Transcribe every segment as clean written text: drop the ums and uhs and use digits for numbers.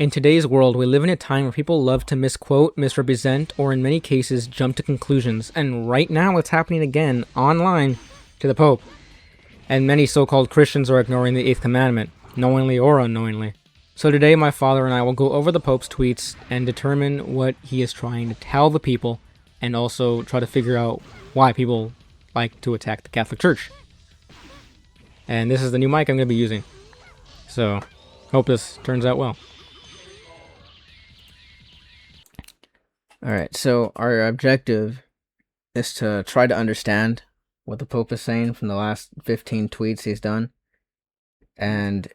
In today's world, we live in a time where people love to misquote, misrepresent, or in many cases, jump to conclusions. And right now, it's happening again online to the Pope. And many so-called Christians are ignoring the 8th commandment, knowingly or unknowingly. So today, my father and I will go over the Pope's tweets and determine what he is trying to tell the people, and also try to figure out why people like to attack the Catholic Church. And this is the new mic I'm going to be using. So, hope this turns out well. Alright, so our objective is to try to understand what the Pope is saying from the last 15 tweets he's done. And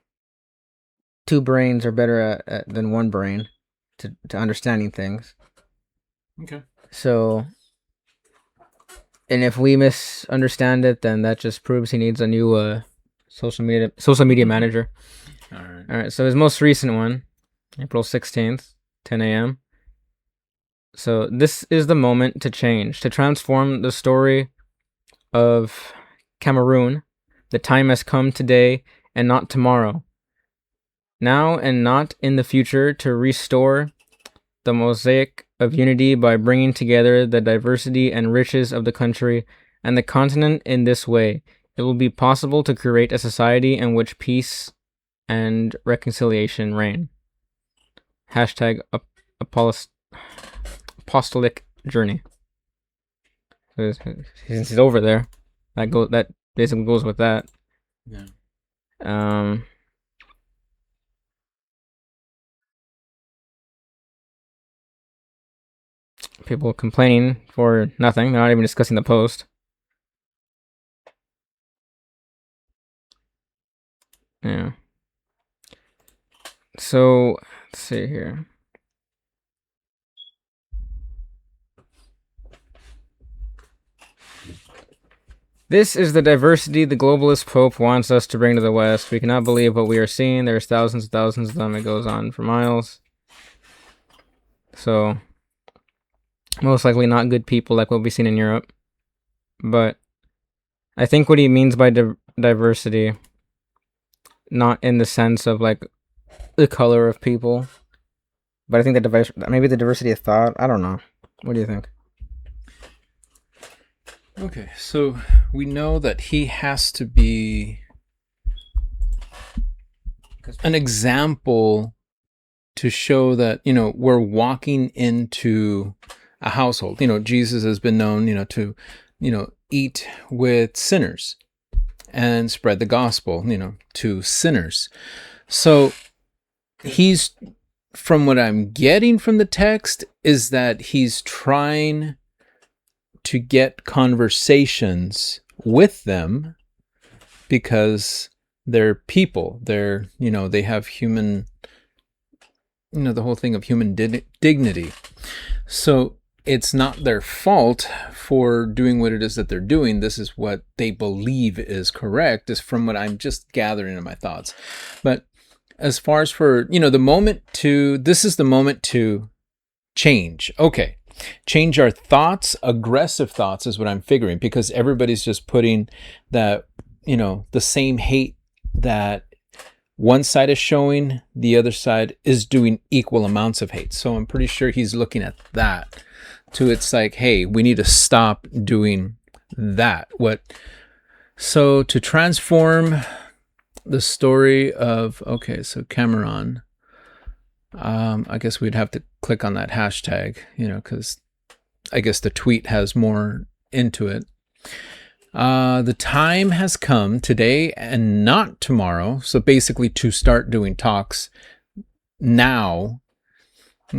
two brains are better than one brain to understanding things. Okay. So, and if we misunderstand it, then that just proves he needs a new social media manager. Alright, so his most recent one, April 16th, 10 a.m. So this is the moment to change, to transform the story of Cameroon. The time has come today and not tomorrow. Now and not in the future, to restore the mosaic of unity by bringing together the diversity and riches of the country and the continent in this way. It will be possible to create a society in which peace and reconciliation reign. Hashtag apostolic journey. Since he's over there, that basically goes with that. Yeah. People complaining for nothing. They're not even discussing the post. Yeah. So, let's see here. This is the diversity the globalist Pope wants us to bring to the West. We cannot believe what we are seeing. There's thousands and thousands of them. It goes on for miles. So, most likely not good people like what we've seen in Europe. But I think what he means by diversity, not in the sense of like the color of people, but I think maybe the diversity of thought. I don't know. What do you think? Okay, so we know that he has to be an example to show that, we're walking into a household. Jesus has been known, to, eat with sinners and spread the gospel, to sinners. So he's, from what I'm getting from the text, is that he's trying to get conversations with them because they're people. They're, they have human, the whole thing of human dignity. So it's not their fault for doing what it is that they're doing. This is what they believe is correct, is from what I'm just gathering in my thoughts. But as far as for, this is the moment to change. Okay. Change our thoughts. Aggressive thoughts is what I'm figuring, because everybody's just putting that, the same hate that one side is showing, the other side is doing equal amounts of hate. So I'm pretty sure he's looking at that too. It's like, hey, we need to stop doing that. So to transform the story of, so Cameron, I guess we'd have to click on that hashtag, because I guess the tweet has more into it. The time has come today and not tomorrow. So basically to start doing talks now,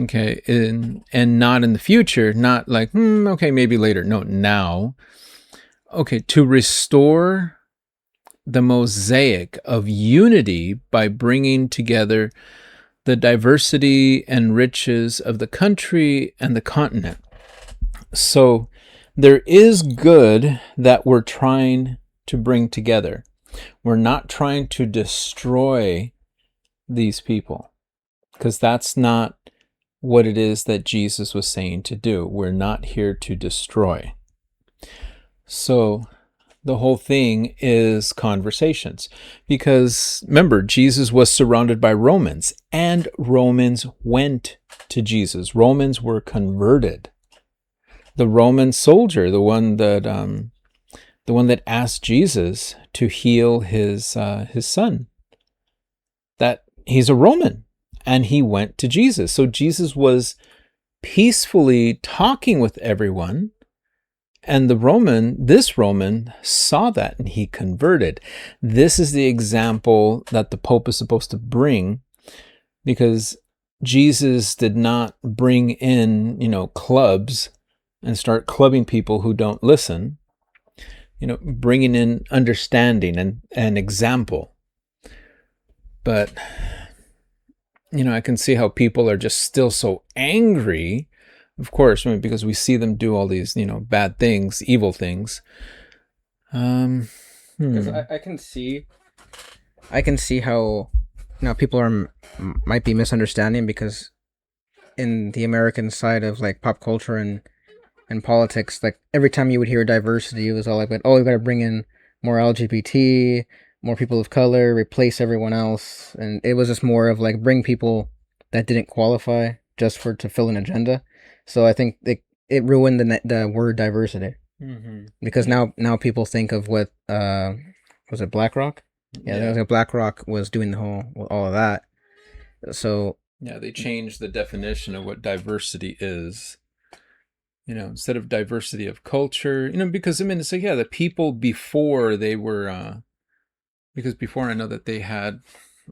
okay, and not in the future, not like, okay, maybe later. No, now. Okay, to restore the mosaic of unity by bringing together the diversity and riches of the country and the continent. So there is good that we're trying to bring together. We're not trying to destroy these people, because that's not what it is that Jesus was saying to do. We're not here to destroy. So the whole thing is conversations. Because remember, Jesus was surrounded by Romans, and Romans went to Jesus. Romans were converted. The Roman soldier, the one that asked Jesus to heal his son, that he's a Roman, and he went to Jesus. So Jesus was peacefully talking with everyone, and this Roman saw that, and he converted. This is the example that the Pope is supposed to bring, because Jesus did not bring in, clubs and start clubbing people who don't listen. Bringing in understanding and example. But, I can see how people are just still so angry, of course, because we see them do all these, bad things, evil things. Because I can see how people might be misunderstanding, because in the American side of like pop culture and politics, like every time you would hear diversity, it was all like, oh, you got to bring in more LGBT, more people of color, replace everyone else, and it was just more of like bring people that didn't qualify just to fill an agenda. So I think it ruined the word diversity, because now people think of what was it BlackRock? Yeah, BlackRock was doing all of that. So yeah, they changed the definition of what diversity is. Instead of diversity of culture, because it's like, the people before they were, because before I know that they had,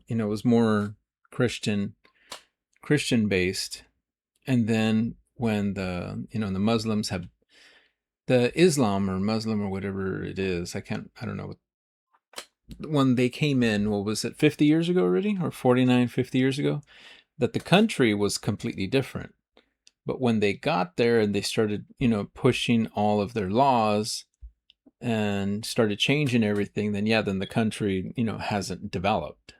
it was more Christian based. And then when the Muslims have the Islam or Muslim or whatever it is, I don't know. When they came in, what was it, 50 years ago already, or 49, 50 years ago, that the country was completely different. But when they got there and they started, pushing all of their laws and started changing everything, then the country, hasn't developed.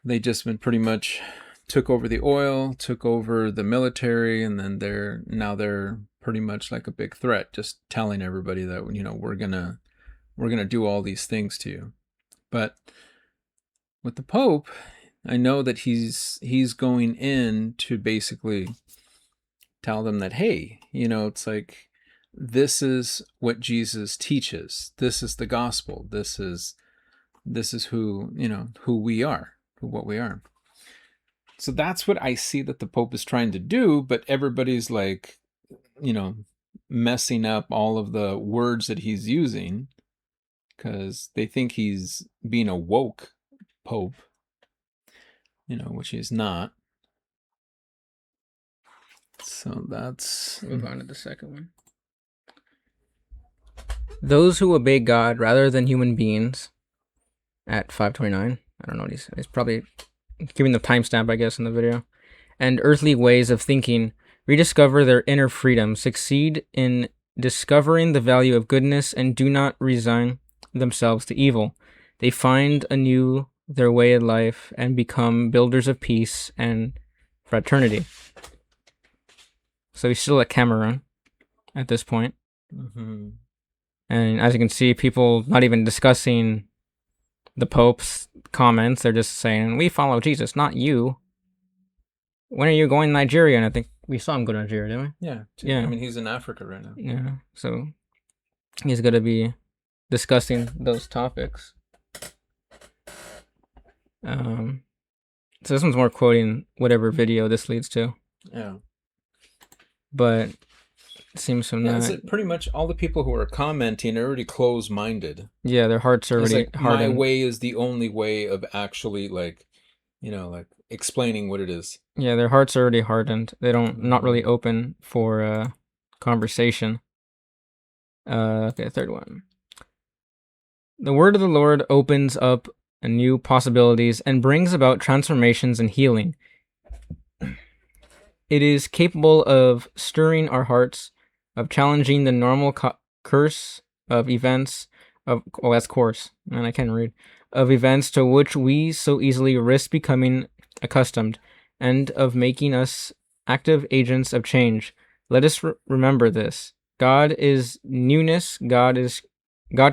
They just been pretty much took over the oil, took over the military, and then they're pretty much like a big threat, just telling everybody that, we're gonna do all these things to you. But with the Pope, I know that he's going in to basically tell them that, hey, it's like, this is what Jesus teaches. This is the gospel. This is who, who we are, what we are. So that's what I see that the Pope is trying to do, but everybody's like, messing up all of the words that he's using, because they think he's being a woke Pope, which he's not. So that's... Move on to the second one. Those who obey God rather than human beings, at 529. I don't know what he's probably giving the timestamp, I guess, in the video. And earthly ways of thinking rediscover their inner freedom, succeed in discovering the value of goodness, and do not resign themselves to evil. They find anew their way in life and become builders of peace and fraternity. So he's still at Cameroon at this point. Mm-hmm. And as you can see, people not even discussing the Pope's comments. They're just saying, we follow Jesus, not you. When are you going to Nigeria? And I think we saw him go to Nigeria, didn't we? Yeah. Yeah. I mean, he's in Africa right now. Yeah. So he's going to be discussing those topics. So this one's more quoting whatever video this leads to. Yeah. But it seems from that... It's pretty much all the people who are commenting are already closed-minded. Yeah, their hearts are already hardened. My way is the only way of actually, explaining what it is. Yeah, their hearts are already hardened. They not really open for conversation. Okay, third one. The word of the Lord opens up new possibilities and brings about transformations and healing. It is capable of stirring our hearts, of challenging the normal curse of events of I can't read, of events to which we so easily risk becoming accustomed, and of making us active agents of change. Let us remember this. God is newness. God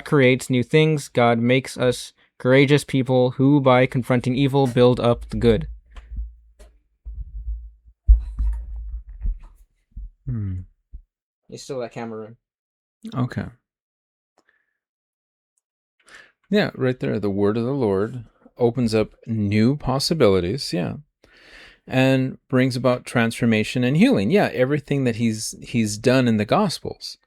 creates new things. God makes us courageous people who, by confronting evil, build up the good. He's still at Cameroon. Okay. Yeah, right there. The word of the Lord opens up new possibilities. Yeah. And brings about transformation and healing. Yeah, everything that he's done in the Gospels.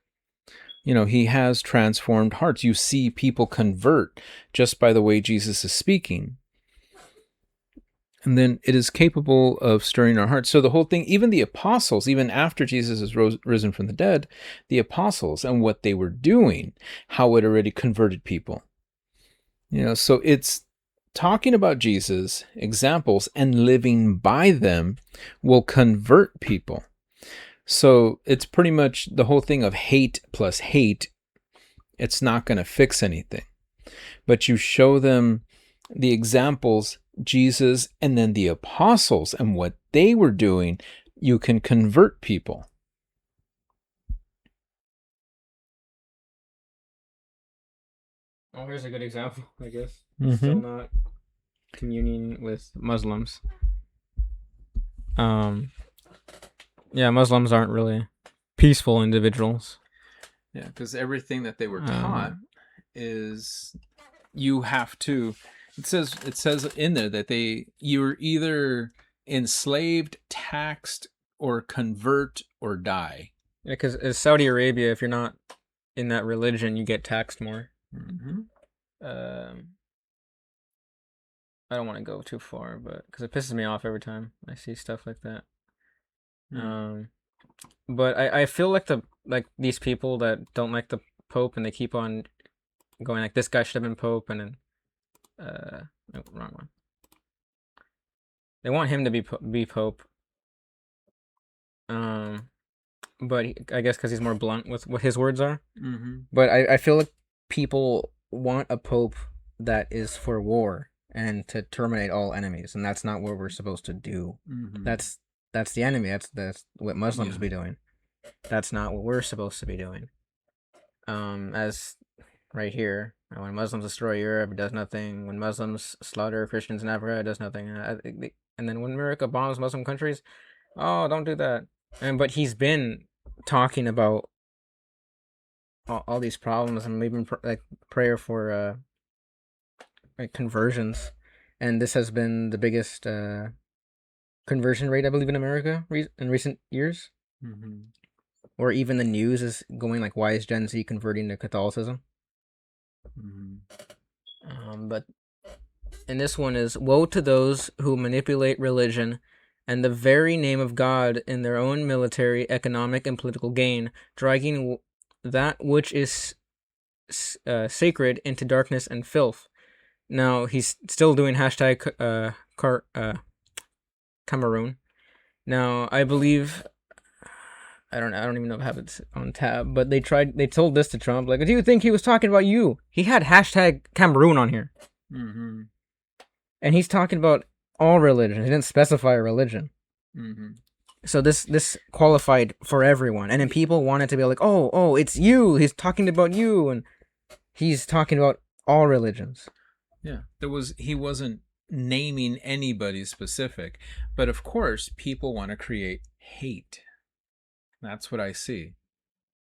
He has transformed hearts. You see people convert just by the way Jesus is speaking. And then it is capable of stirring our hearts. So the whole thing, even the apostles, even after Jesus is risen from the dead, the apostles and what they were doing, how it already converted people. So it's talking about Jesus, examples, and living by them will convert people. So it's pretty much the whole thing of hate plus hate. It's not going to fix anything. But you show them the examples, Jesus, and then the apostles and what they were doing, you can convert people. Oh, here's a good example, I guess. Still not communing with Muslims. Yeah, Muslims aren't really peaceful individuals. Yeah, because everything that they were taught is you have to. It says in there that you're either enslaved, taxed, or convert or die. Yeah, because in Saudi Arabia, if you're not in that religion, you get taxed more. I don't want to go too far, but because it pisses me off every time I see stuff like that. But I feel like these people that don't like the Pope and they keep on going like this guy should have been Pope and then no, wrong one. They want him to be Pope. But I guess because he's more blunt with what his words are. But I feel like people want a Pope that is for war and to terminate all enemies, and that's not what we're supposed to do. That's the enemy. That's what Muslims be doing. That's not what we're supposed to be doing. As right here, when Muslims destroy Europe, it does nothing. When Muslims slaughter Christians in Africa, it does nothing. And then when America bombs Muslim countries, oh, don't do that. But he's been talking about all these problems and even prayer for conversions, and this has been the biggest conversion rate, I believe, in America in recent years. Or even the news is going like, why is Gen Z converting to Catholicism? But and this one is, woe to those who manipulate religion and the very name of God in their own military, economic, and political gain, dragging that which is sacred into darkness and filth. Now he's still doing hashtag Cameroon. Now I believe I don't even know if I have it on tab, but they told this to Trump, like, do you think he was talking about you? He had hashtag Cameroon on here. And he's talking about all religions. He didn't specify a religion. So this qualified for everyone. And then people wanted to be like, oh, it's you. He's talking about you. And he's talking about all religions. Yeah. He wasn't naming anybody specific. But of course, people want to create hate. That's what I see.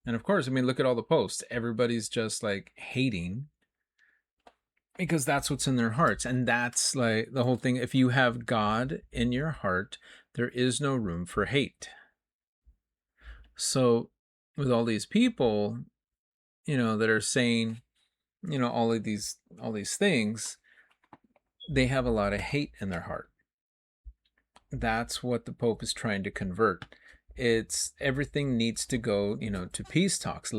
And of course, I mean, look at all the posts. Everybody's just like hating because that's what's in their hearts. And that's like the whole thing. If you have God in your heart, there is no room for hate. So with all these people, that are saying, all these things, they have a lot of hate in their heart. That's what the Pope is trying to convert. It's everything needs to go, to peace talks.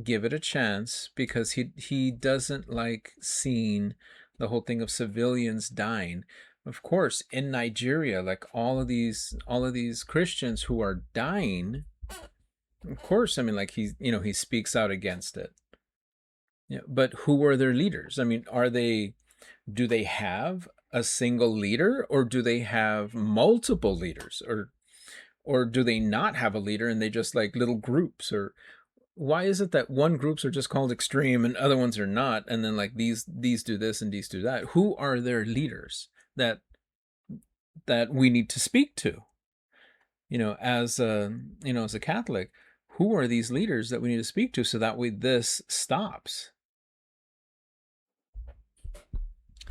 Give it a chance, because he doesn't like seeing the whole thing of civilians dying. Of course, in Nigeria, like all of these Christians who are dying, of course, I mean, like he speaks out against it. Yeah, but who are their leaders? I mean, do they have a single leader, or do they have multiple leaders? Or Or do they not have a leader and they just like little groups? Or why is it that one groups are just called extreme and other ones are not? And then like these do this and these do that. Who are their leaders that we need to speak to? As a as a Catholic, who are these leaders that we need to speak to so that way this stops?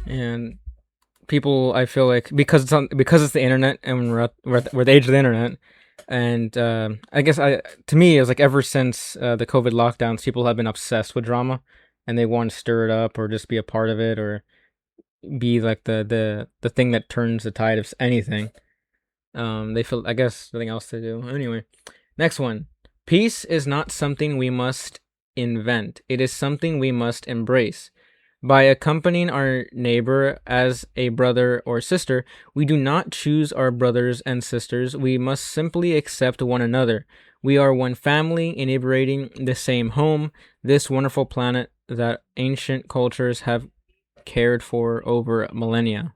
And people, I feel like, because it's the internet, and we're the age of the internet, and I guess to me, it's like ever since the COVID lockdowns, people have been obsessed with drama, and they want to stir it up or just be a part of it or be like the thing that turns the tide of anything. They feel, I guess, nothing else to do. Anyway, next one. Peace is not something we must invent. It is something we must embrace. By accompanying our neighbor as a brother or sister, we do not choose our brothers and sisters. We must simply accept one another. We are one family, inebriating the same home, this wonderful planet that ancient cultures have cared for over millennia.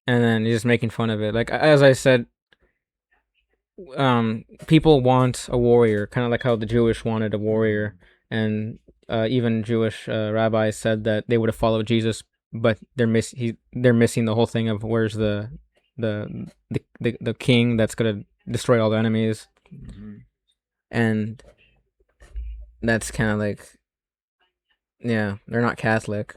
And then he's just making fun of it. Like, as I said, people want a warrior, kind of like how the Jewish wanted a warrior, and even Jewish rabbis said that they would have followed Jesus, but they're missing the whole thing of where's the king that's gonna destroy all the enemies, and that's kind of like, yeah, they're not Catholic.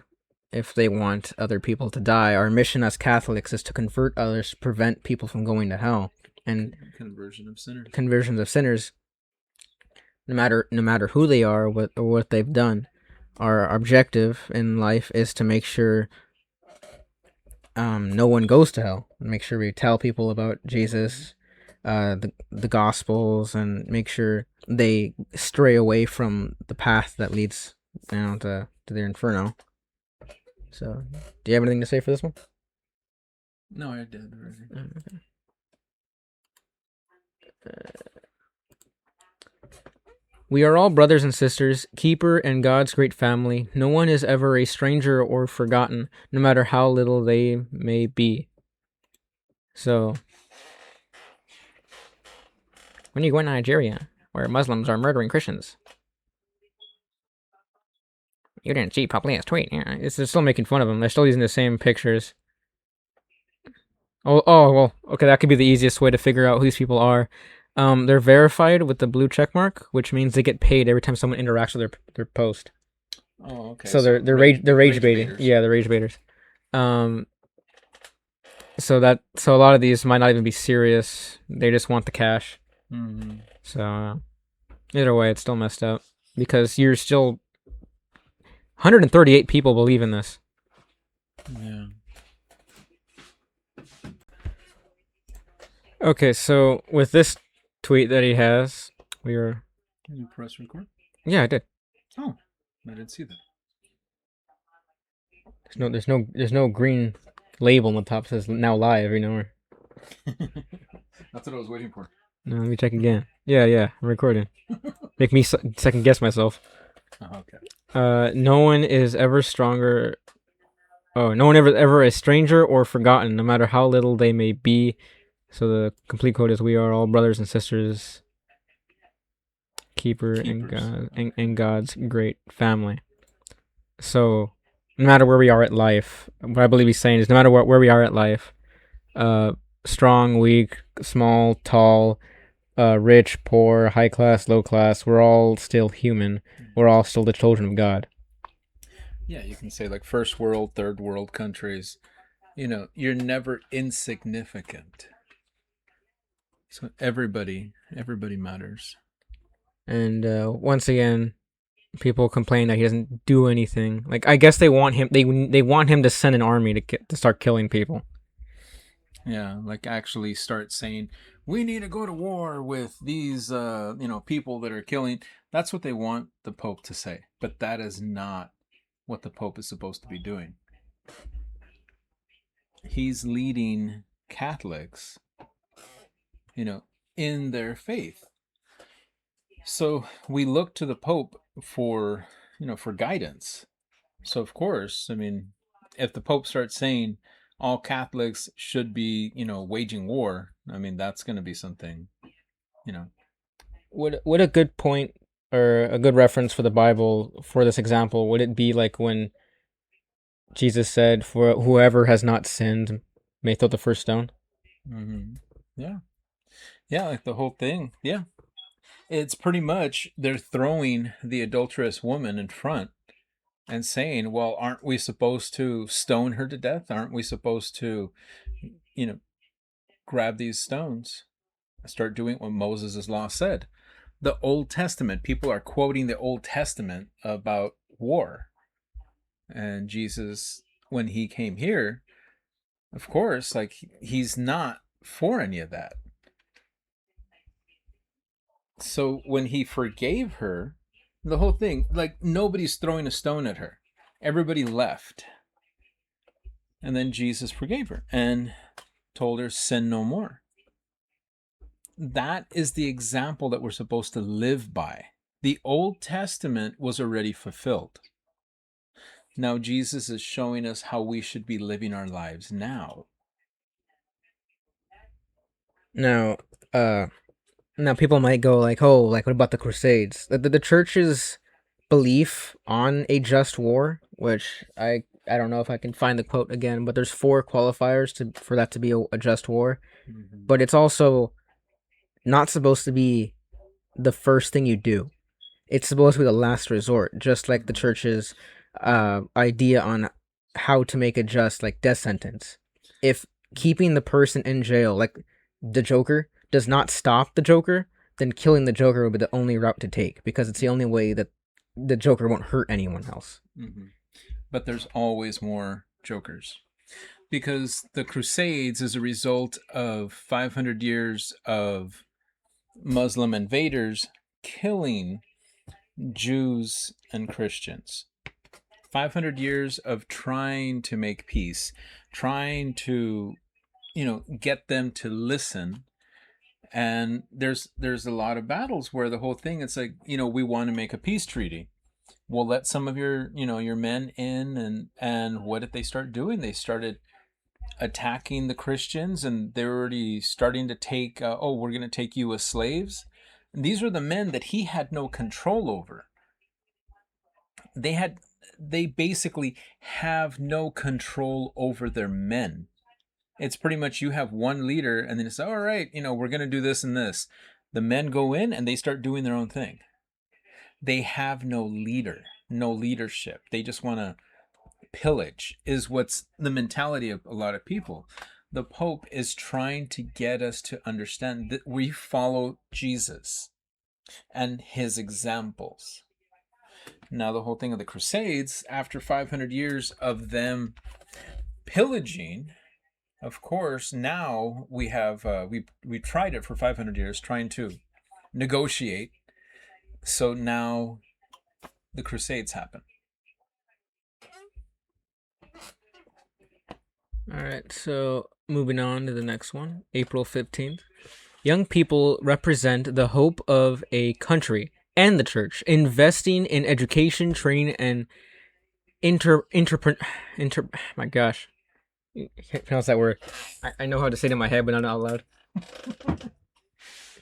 If they want other people to die, our mission as Catholics is to convert others, prevent people from going to hell, and Conversions of sinners, no matter who they are, or what they've done. Our objective in life is to make sure no one goes to hell. Make sure we tell people about Jesus, the Gospels, and make sure they stray away from the path that leads down to their inferno. So, do you have anything to say for this one? No, I did already. Okay. We are all brothers and sisters, keeper and God's great family. No one is ever a stranger or forgotten, no matter how little they may be. So, when you go to Nigeria, where Muslims are murdering Christians, you didn't see Paplia's tweet. Yeah, it's still making fun of them. They're still using the same pictures. Oh, well, okay, that could be the easiest way to figure out who these people are. They're verified with the blue check mark, which means they get paid every time someone interacts with their post. Oh, okay. So they're rage baiting. baiters. Yeah, they're rage baiters. So a lot of these might not even be serious. They just want the cash. Mm-hmm. So either way, it's still messed up because you're still 138 people believe in this. Yeah. Okay, so with this tweet that he has, we were. Did you press record? Yeah, I did. Oh, I didn't see that. There's no green label on the top that says now live. That's what I was waiting for. No, let me check again. Yeah, I'm recording. Make me second guess myself. Okay. No one is ever stronger. Oh, no one ever a stranger or forgotten, no matter how little they may be. So the complete quote is: "We are all brothers and sisters, keeper and God's great family." So, no matter where we are at life, what I believe he's saying is, no matter where we are at life, strong, weak, small, tall, rich, poor, high class, low class, we're all still human. We're all still the children of God. Yeah, you can say like first world, third world countries. You're never insignificant. So everybody matters. And once again, people complain that he doesn't do anything. Like, I guess they want him. They want him to send an army to start killing people. Yeah, like actually start saying we need to go to war with these people that are killing. That's what they want the Pope to say, but that is not what the Pope is supposed to be doing. He's leading Catholics, in their faith. So we look to the Pope for guidance. So of course, if the Pope starts saying all Catholics should be, waging war, I mean, that's going to be something, Would a good point or a good reference for the Bible for this example, would it be like when Jesus said, "For whoever has not sinned may throw the first stone"? Mm-hmm. Yeah. Yeah, like the whole thing. Yeah. It's pretty much they're throwing the adulterous woman in front and saying, well, aren't we supposed to stone her to death? Aren't we supposed to, you know, grab these stones and start doing what Moses' law said? The Old Testament, people are quoting the Old Testament about war. And Jesus, when he came here, of course, like he's not for any of that. So when he forgave her, the whole thing, like nobody's throwing a stone at her. Everybody left. And then Jesus forgave her and told her, sin no more. That is the example that we're supposed to live by. The Old Testament was already fulfilled. Now Jesus is showing us how we should be living our lives now. Now, now people might go like, "Oh, like what about the Crusades?" The church's belief on a just war, which I don't know if I can find the quote again, but there's 4 qualifiers for that to be a just war. Mm-hmm. But it's also not supposed to be the first thing you do. It's supposed to be the last resort, just like the church's idea on how to make a just like death sentence. If keeping the person in jail, like the Joker, does not stop the Joker, then killing the Joker would be the only route to take, because it's the only way that the Joker won't hurt anyone else. Mm-hmm. But there's always more Jokers. Because the Crusades is a result of 500 years of Muslim invaders killing Jews and Christians. 500 years of trying to make peace, trying to, get them to listen. And there's a lot of battles where the whole thing, it's like, we want to make a peace treaty. We'll let some of your men in, and what did they start doing? They started attacking the Christians, and they're already starting to take, we're going to take you as slaves. And these are the men that he had no control over. They basically have no control over their men. It's pretty much you have one leader, and then it's all right, we're going to do this and this. The men go in and they start doing their own thing. They have no leader, no leadership. They just want to pillage, is what's the mentality of a lot of people. The Pope is trying to get us to understand that we follow Jesus and his examples. Now, the whole thing of the Crusades, after 500 years of them pillaging, of course, now we have, we tried it for 500 years, trying to negotiate. So now the Crusades happen. All right, so moving on to the next one, April 15th. Young people represent the hope of a country and the church, investing in education, training, and my gosh, I can't pronounce that word. I know how to say it in my head, but not out loud.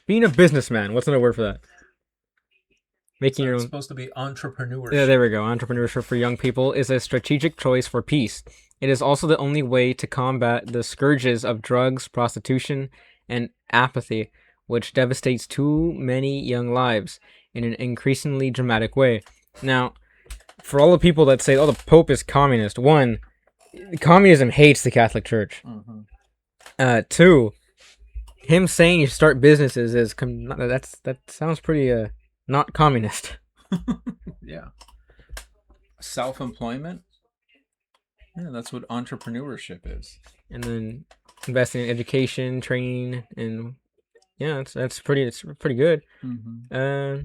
Being a businessman, what's another word for that? Making your own. It's supposed to be entrepreneurship. Yeah, there we go. Entrepreneurship for young people is a strategic choice for peace. It is also the only way to combat the scourges of drugs, prostitution, and apathy, which devastates too many young lives in an increasingly dramatic way. Now, for all the people that say, "Oh, the Pope is communist," one, communism hates the Catholic Church. Mm-hmm. Two, him saying you start businesses is that sounds pretty not communist. Yeah. Self-employment. Yeah, that's what entrepreneurship is. And then investing in education, training, and yeah, it's pretty good. Mm-hmm.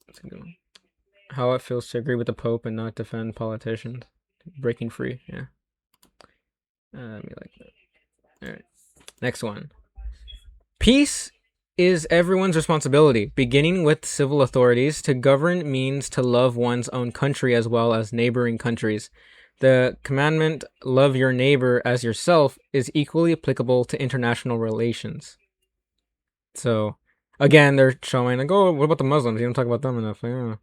That's a good one. How it feels to agree with the Pope and not defend politicians. Breaking free, yeah. Let me like that. All right, next one. Peace is everyone's responsibility. Beginning with civil authorities, to govern means to love one's own country as well as neighboring countries. The commandment, love your neighbor as yourself, is equally applicable to international relations. So, again, they're showing, like, oh, what about the Muslims? You don't talk about them enough. Like, oh.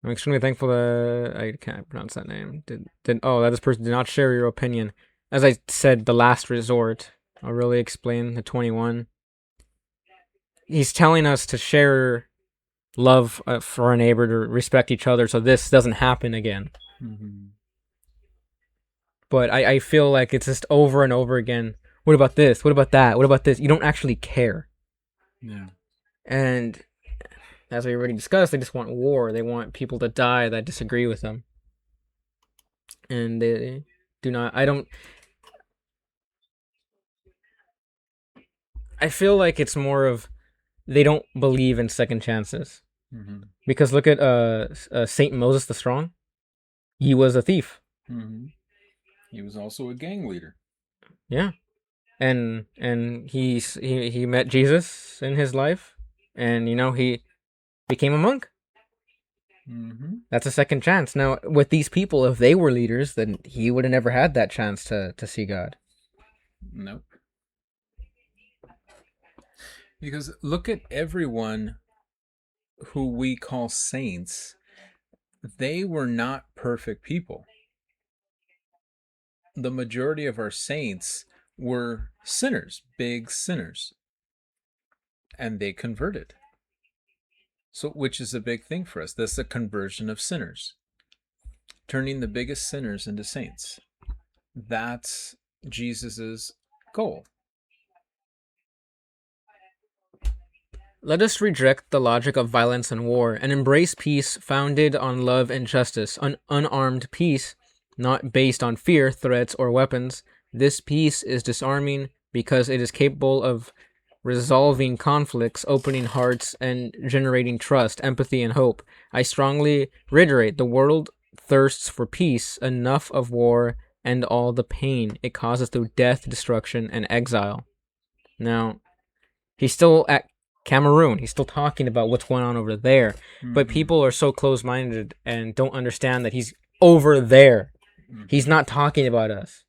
I'm extremely thankful that I can't pronounce that name. That this person did not share your opinion. As I said, the last resort. I'll really explain the 21. He's telling us to share love for our neighbor, to respect each other, so this doesn't happen again. Mm-hmm. But I feel like it's just over and over again. What about this? What about that? What about this? You don't actually care. Yeah. And as we already discussed, they just want war. They want people to die that disagree with them. And they do not. I feel like it's more of they don't believe in second chances. Mm-hmm. Because look at Saint Moses the Strong. He was a thief. Mm-hmm. He was also a gang leader. Yeah, and he met Jesus in his life, and he became a monk. Mm-hmm. That's a second chance. Now, with these people, if they were leaders, then he would have never had that chance to see God. Nope. Because look at everyone who we call saints. They were not perfect people. The majority of our saints were sinners, big sinners, and they converted. So, which is a big thing for us. That's the conversion of sinners, turning the biggest sinners into saints. That's Jesus's goal. Let us reject the logic of violence and war and embrace peace founded on love and justice, an unarmed peace, not based on fear, threats, or weapons. This peace is disarming because it is capable of resolving conflicts, opening hearts, and generating trust, empathy, and hope. I strongly reiterate, the world thirsts for peace, enough of war and all the pain it causes through death, destruction, and exile. Now, he's still at Cameroon. He's still talking about what's going on over there. Mm-hmm. But people are so close-minded and don't understand that he's over there. Mm-hmm. He's not talking about us.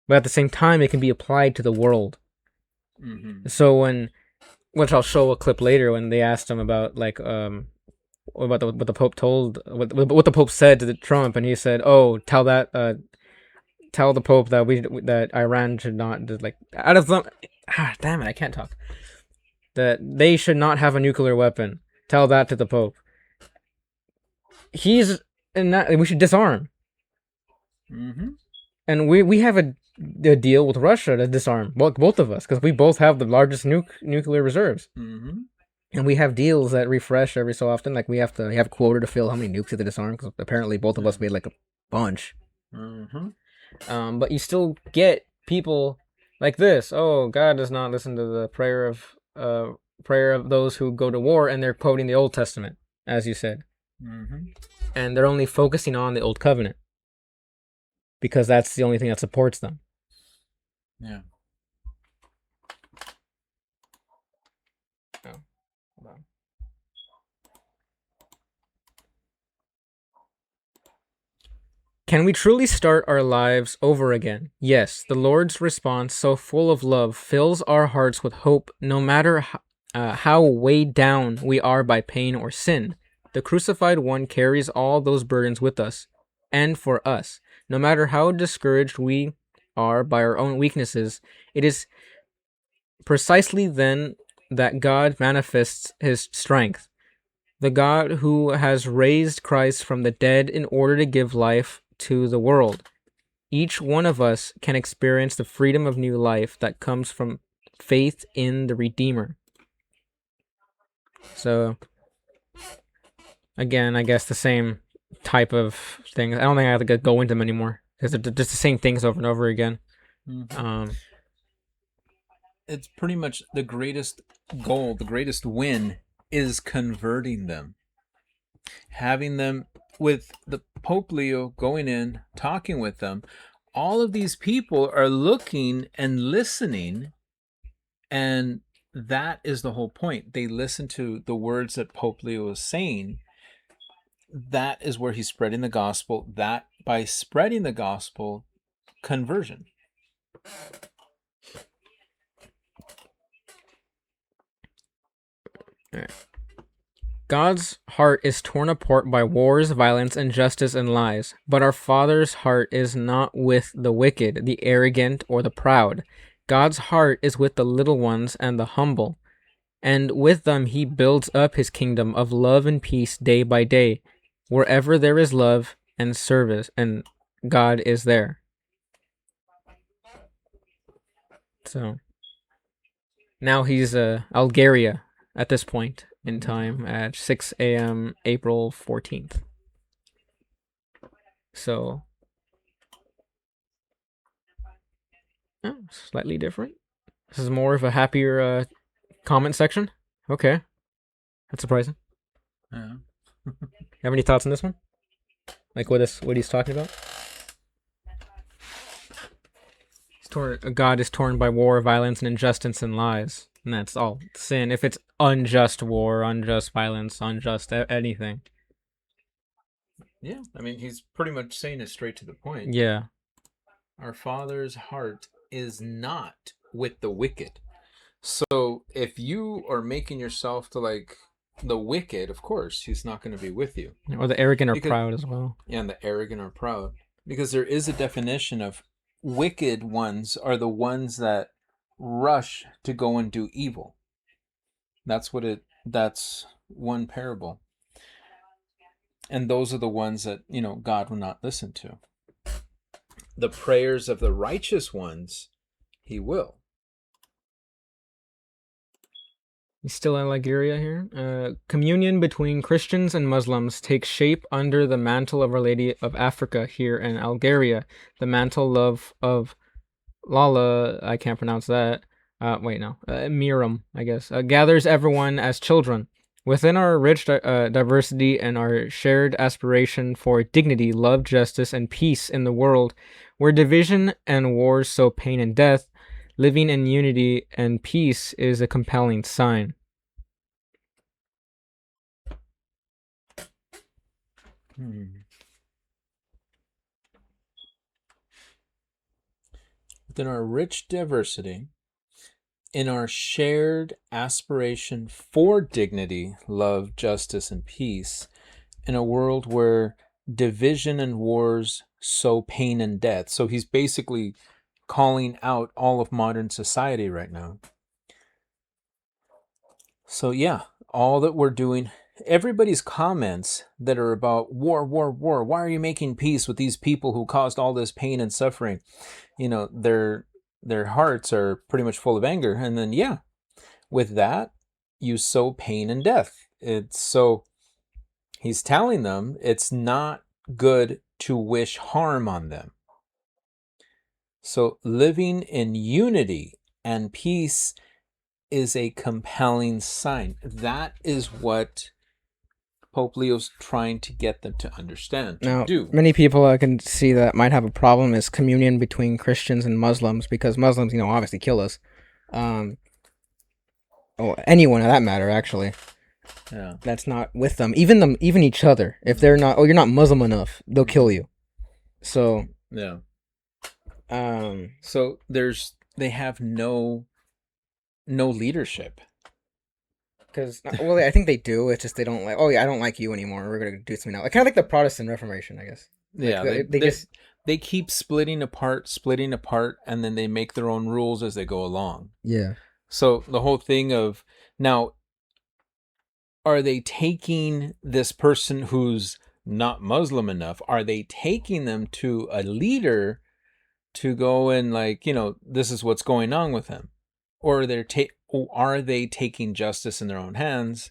But at the same time, it can be applied to the world. Mm-hmm. So which I'll show a clip later, when they asked him about what the Pope told, what the Pope said to Trump, and he said, "Oh, tell the Pope that Iran should not out of them." Damn it, I can't talk. That they should not have a nuclear weapon. Tell that to the Pope. He's in that we should disarm. Mm-hmm. And we have a deal with Russia to disarm both of us, because we both have the largest nuclear reserves. Mm-hmm. And we have deals that refresh every so often. Like we have to have a quota to fill how many nukes to disarm, because apparently both of us made like a bunch. Mm-hmm. But you still get people like this. Oh, God does not listen to the prayer of those who go to war, and they're quoting the Old Testament, as you said. Mm-hmm. And they're only focusing on the Old Covenant, because that's the only thing that supports them. Yeah. Oh, hold on. Can we truly start our lives over again? Yes, the Lord's response, so full of love, fills our hearts with hope, no matter how weighed down we are by pain or sin. The crucified one carries all those burdens with us and for us. No matter how discouraged we are by our own weaknesses, it is precisely then that God manifests his strength. The God who has raised Christ from the dead in order to give life to the world. Each one of us can experience the freedom of new life that comes from faith in the Redeemer. So, again, I guess the same type of things. I don't think I have to go into them anymore, because they're just the same things over and over again. Mm-hmm. It's pretty much the greatest goal, the greatest win is converting them. Having them, with the Pope Leo going in, talking with them, all of these people are looking and listening, and that is the whole point. They listen to the words that Pope Leo is saying. that is where he's spreading the gospel. That by spreading the gospel, conversion. All right. God's heart is torn apart by wars, violence, injustice, and lies. But our Father's heart is not with the wicked, the arrogant, or the proud. God's heart is with the little ones and the humble. And with them he builds up his kingdom of love and peace day by day. Wherever there is love and service, and God is there. So now he's Algeria at this point in time at 6 a.m. April 14th. So slightly different. This is more of a happier comment section. Okay, that's surprising. Yeah. Have any thoughts on this one? Like what he's talking about? God is torn by war, violence, and injustice and lies. And that's all sin. If it's unjust war, unjust violence, unjust anything. Yeah, I mean, he's pretty much saying it straight to the point. Yeah. Our Father's heart is not with the wicked. So if you are making yourself to like the wicked, of course, he's not going to be with you. Or the arrogant or proud as well. Yeah, and the arrogant or proud. Because there is a definition of wicked ones are the ones that rush to go and do evil. That's one parable. And those are the ones that, God will not listen to. The prayers of the righteous ones, he will. He's still in Algeria here. Communion between Christians and Muslims takes shape under the mantle of Our Lady of Africa here in Algeria. The mantle of Lala, I can't pronounce that. Miriam, I guess, gathers everyone as children. Within our rich diversity and our shared aspiration for dignity, love, justice, and peace in the world, where division and wars sow pain and death, living in unity and peace is a compelling sign. Within our rich diversity, in our shared aspiration for dignity, love, justice, and peace, in a world where division and wars sow pain and death. So he's basically calling out all of modern society right now. So yeah, all that we're doing, everybody's comments that are about war, why are you making peace with these people who caused all this pain and suffering? Their hearts are pretty much full of anger. And then, yeah, with that, you sow pain and death. He's telling them it's not good to wish harm on them. So living in unity and peace is a compelling sign. That is what Pope Leo's trying to get them to understand. Now, many people I can see that might have a problem is communion between Christians and Muslims, because Muslims, obviously kill us. Anyone of that matter, actually. Yeah. That's not with them. Even each other. If they're not, you're not Muslim enough, they'll kill you. So. Yeah. So they have no leadership. Because, I think they do. It's just they don't like. Oh yeah, I don't like you anymore. We're gonna do something now. Kind of like the Protestant Reformation, I guess. Yeah, they keep splitting apart, and then they make their own rules as they go along. Yeah. So the whole thing of now, are they taking this person who's not Muslim enough? Are they taking them to a leader to go and this is what's going on with him, or are they taking justice in their own hands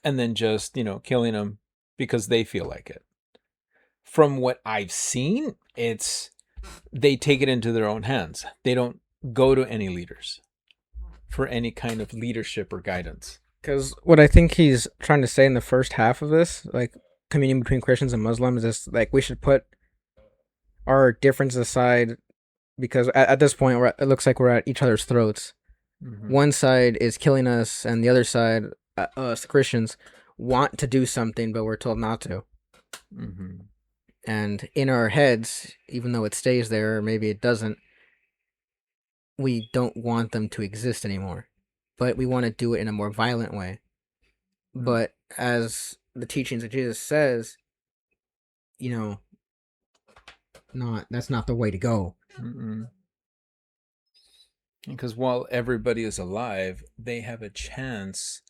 and then just, killing them because they feel like it? From what I've seen, they take it into their own hands. They don't go to any leaders for any kind of leadership or guidance. Because what I think he's trying to say in the first half of this, communion between Christians and Muslims, is we should put our differences aside, because at this point it looks like we're at each other's throats. Mm-hmm. One side is killing us, and the other side, us Christians, want to do something, but we're told not to. Mm-hmm. And in our heads, even though it stays there, or maybe it doesn't, we don't want them to exist anymore. But we want to do it in a more violent way. But as the teachings of Jesus says, that's not the way to go. Mm-mm. Because while everybody is alive, they have a chance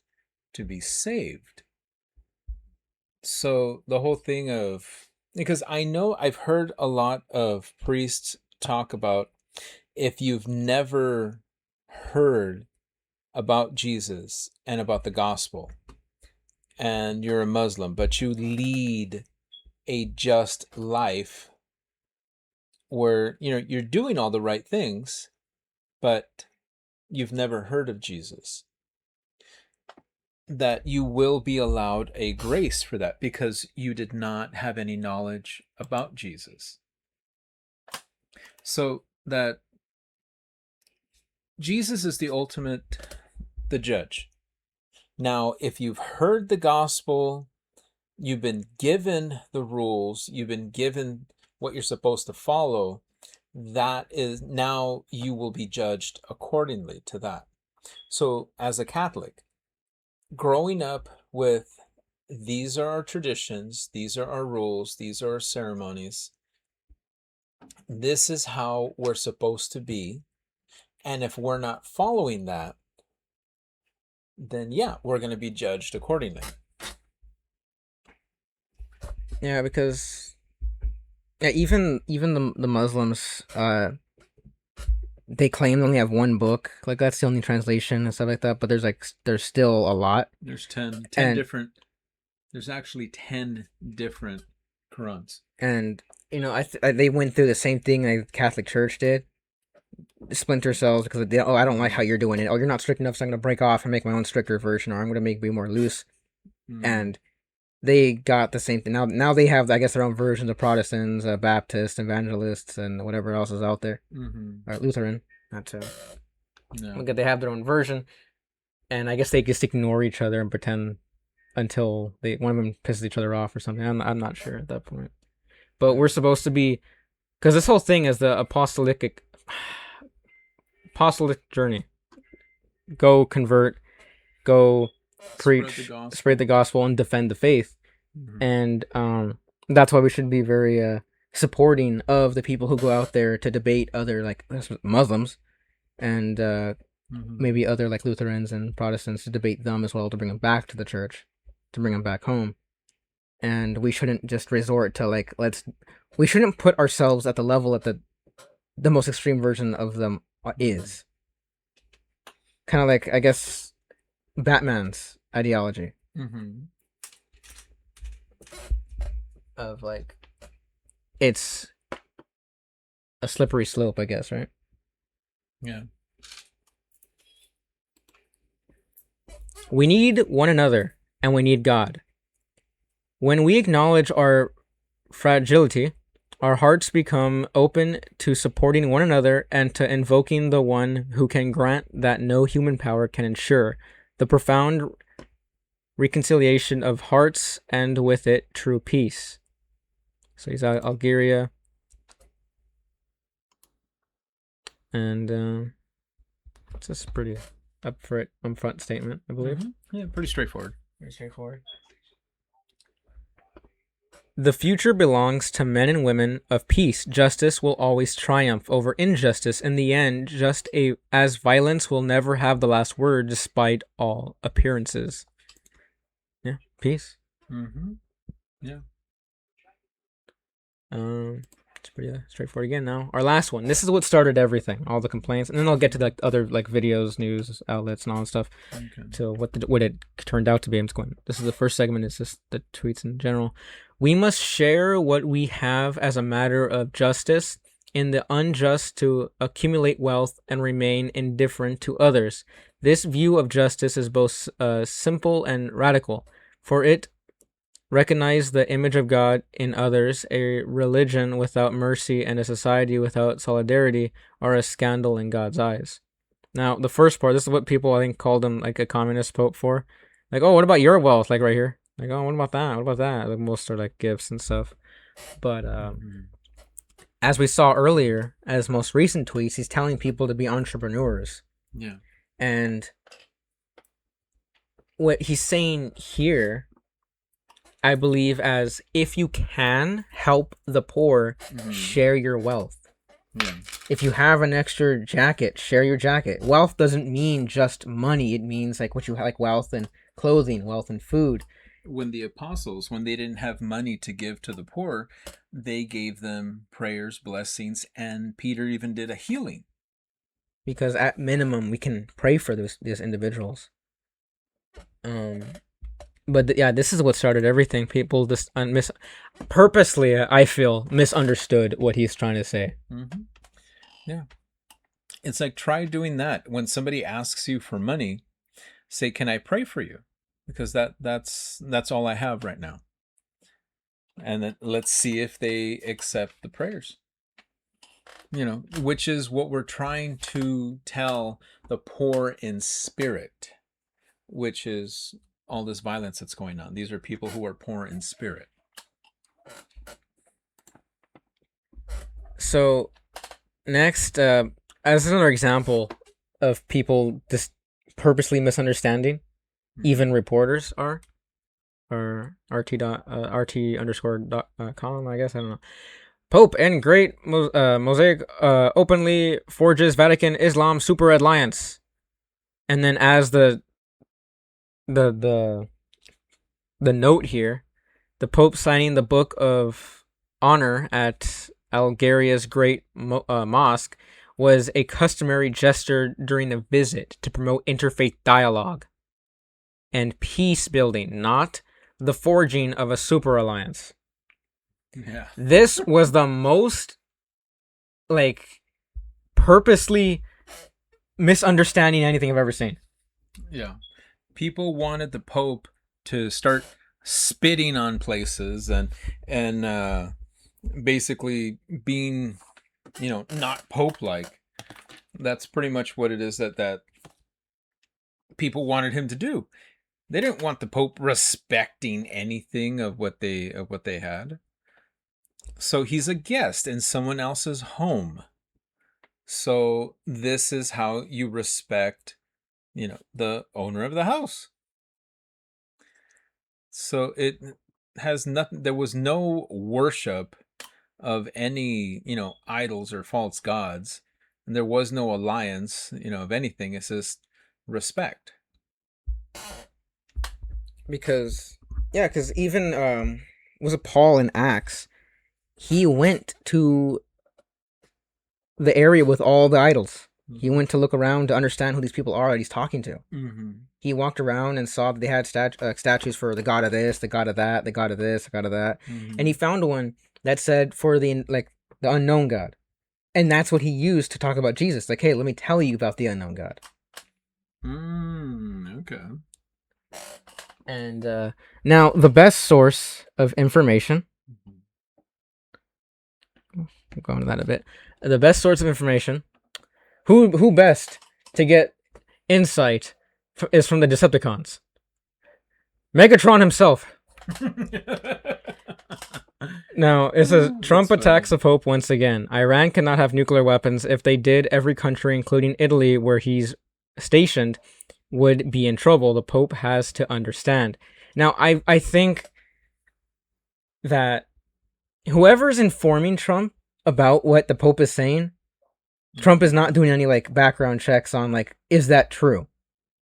to be saved. So the whole thing of, because I know I've heard a lot of priests talk about, if you've never heard about Jesus and about the gospel, and you're a Muslim, but you lead a just life where, you're doing all the right things, but you've never heard of Jesus, that you will be allowed a grace for that because you did not have any knowledge about Jesus. So that Jesus is the judge. Now, if you've heard the gospel, you've been given the rules, you've been given what you're supposed to follow, that is, now you will be judged accordingly to that. So as a Catholic, growing up with, these are our traditions, these are our rules, these are our ceremonies, this is how we're supposed to be, and if we're not following that, then yeah, we're going to be judged accordingly. Yeah, because even the Muslims, they claim they only have one book, like that's the only translation and stuff like that. But there's still a lot. There's 10 And- different. There's actually 10 different Qurans. And they went through the same thing the Catholic Church did. Splinter cells because I don't like how you're doing it. Oh, you're not strict enough, so I'm gonna break off and make my own stricter version, or I'm gonna be more loose. And they got the same thing. Now they have, I guess, their own versions of Protestants, Baptists, Evangelists, and whatever else is out there. Or Lutheran. Not so. No. Look, they have their own version, and I guess they just ignore each other and pretend until one of them pisses each other off or something. I'm not sure at that point. But we're supposed to be, because this whole thing is the apostolic journey. Go convert, go preach, spread the gospel, and defend the faith. And that's why we should be very supporting of the people who go out there to debate other Muslims and maybe other Lutherans and Protestants, to debate them as well, to bring them back to the church, to bring them back home. And we shouldn't just resort to we shouldn't put ourselves at the level that the most extreme version of them is. Kind of I guess, Batman's ideology. Of it's a slippery slope, I guess, right? Yeah. We need one another, and we need God. When we acknowledge our fragility, our hearts become open to supporting one another and to invoking the one who can grant that no human power can ensure, the profound reconciliation of hearts, and with it true peace. So he's Algeria, and it's just pretty upfront statement, I believe. Yeah, pretty straightforward. Very straightforward. The future belongs to men and women of peace. Justice will always triumph over injustice. In the end, as violence will never have the last word, despite all appearances. Yeah, peace. Yeah. It's pretty straightforward again now. Our last one. This is what started everything, all the complaints, and then I'll get to other videos, news outlets, and all that stuff. Okay. To what it turned out to be. I'm just going. This is the first segment. It's just the tweets in general. We must share what we have as a matter of justice in the unjust to accumulate wealth and remain indifferent to others. This view of justice is both simple and radical, for it recognizes the image of God in others. A religion without mercy and a society without solidarity are a scandal in God's eyes. Now, the first part, this is what people, I think, called him a communist pope for. Oh, what about your wealth? Right here. Like, oh, what about that? What about that? Like, most are like gifts and stuff. But as we saw earlier, as most recent tweets, he's telling people to be entrepreneurs. Yeah. And what he's saying here, I believe, as if you can help the poor, share your wealth. Yeah. If you have an extra jacket, share your jacket. Wealth doesn't mean just money. It means like what you have, like wealth and clothing, wealth and food. When the apostles, when they didn't have money to give to the poor, they gave them prayers, blessings, and Peter even did a healing. Because at minimum, we can pray for these individuals. But yeah, this is what started everything. People just purposely, I feel, misunderstood what he's trying to say. Mm-hmm. Yeah. It's like, try doing that. When somebody asks you for money, say, can I pray for you? Because that's all I have right now. And then let's see if they accept the prayers. Which is what we're trying to tell the poor in spirit, which is all this violence that's going on. These are people who are poor in spirit. So next, as another example of people just purposely misunderstanding, even reporters are, or rt_com, I guess, I don't know. Pope and Great Mosaic openly forges Vatican Islam super alliance, and then as the note here, the Pope signing the Book of Honor at Algeria's Great Mosque was a customary gesture during the visit to promote interfaith dialogue and peace building, not the forging of a super alliance. Yeah. This was the most, like, purposely misunderstanding anything I've ever seen. Yeah. People wanted the Pope to start spitting on places and basically being, not Pope-like. That's pretty much what it is that people wanted him to do. They didn't want the Pope respecting anything of what they had. So he's a guest in someone else's home. So this is how you respect, the owner of the house. So it has nothing, there was no worship of any, idols or false gods. And there was no alliance, of anything. It's just respect. Because even, was it Paul in Acts? He went to the area with all the idols. He went to look around to understand who these people are that he's talking to. Mm-hmm. He walked around and saw that they had statues for the god of this, the god of that, the god of this, the god of that. Mm-hmm. And he found one that said for the unknown God. And that's what he used to talk about Jesus. Like, hey, let me tell you about the unknown God. Okay. And now the best source of information, we'll go into that a bit. The best source of information, who best to get insight is from the Decepticons. Megatron himself. Now, it says, Trump attacks the Pope once again. Iran cannot have nuclear weapons. If they did, every country, including Italy, where he's stationed, would be in trouble. The Pope has to understand. Now, I think that whoever's informing Trump about what the Pope is saying, Trump is not doing any, background checks on, is that true?